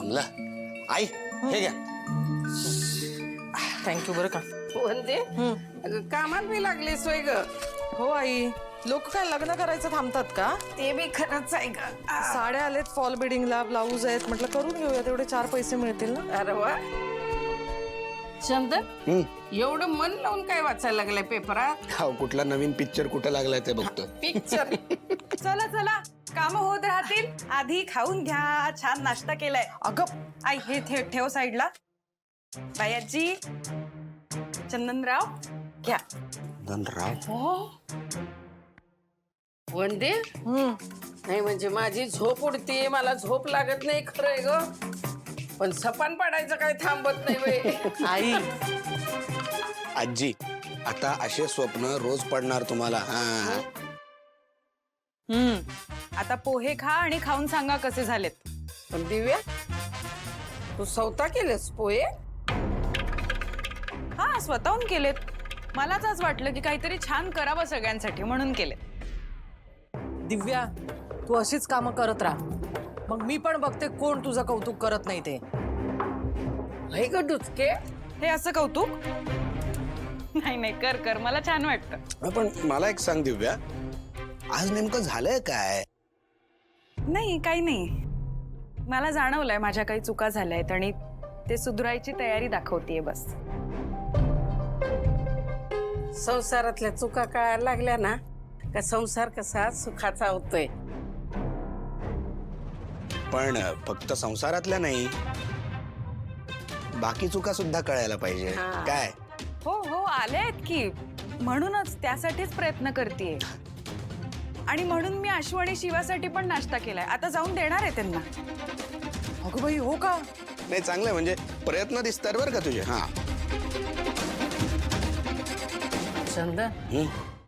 जमलं आई हे घ्या. थँक्यू बरं का. म्हणजे अगं कामाला बी लागली सोय ग. हो आई, लोक काय लग्न करायचं थांबतात का? ते बी खरंच आहे ग. साड्या आलेत फॉल बिडिंगला, ब्लाऊज आहेत, म्हटलं करून घेऊया, तेवढे 4 पैसे मिळतील ना. अरे वा. चंदन एवढं मन लावून काय वाचायला लागलंय पेपरात? हा कुठला नवीन पिक्चर कुठे लागलाय ते बघतो. पिक्चर. चला चला, काम होत राहतील. आधी खाऊन घ्या. छान नाश्ता केलाय. अगं आई हे ठेव साईडला. बायाजी, चंदनराव घ्या. धनराव वंदे नाही म्हणजे माझी झोप उडते, मला झोप लागत नाही खरंय ग. पण सपान पाडायचं काय थांबत नाही बाई. आई, आजी आता असे स्वप्न रोज पडणार तुम्हाला. हा आता पोहे खा आणि खाऊन सांगा कसे झालेत. पण दिव्या तू स्वतः केलेस पोहे? हा स्वतःहून केलेत. मलाच आज वाटलं की काहीतरी छान करावं सगळ्यांसाठी म्हणून केले. दिव्या तू अशीच कामं करत राहा, मग मी पण बघते कोण तुझं कौतुक करत नाही ते. हे ग डुचके. हे असं कौतुक नाही नाही, कर कर, मला छान वाटतं. पण मला एक सांग दिव्या, आज नेमकं झालंय काय? नाही काही नाही, मला जाणवलंय माझ्या काही चुका झाल्यात आणि ते सुधारायची तयारी दाखवतीये बस. संसारातल्या चुका कळायला लागल्या ना का संसार कसा सुखाचा होतोय. पण फक्त संसारातल्या नाही, बाकी चुका सुद्धा कळायला पाहिजे. हा. काय हो हो आले आहेत की, म्हणूनच त्यासाठीच प्रयत्न करतेय. आणि म्हणून मी आशु आणि शिवासाठी पण नाश्ता केलाय. आता जाऊन देणार आहे त्यांना. अगं बाई हो का? नाही चांगलंय, म्हणजे प्रयत्न दिसतात बरं का तुझे. हा चंदन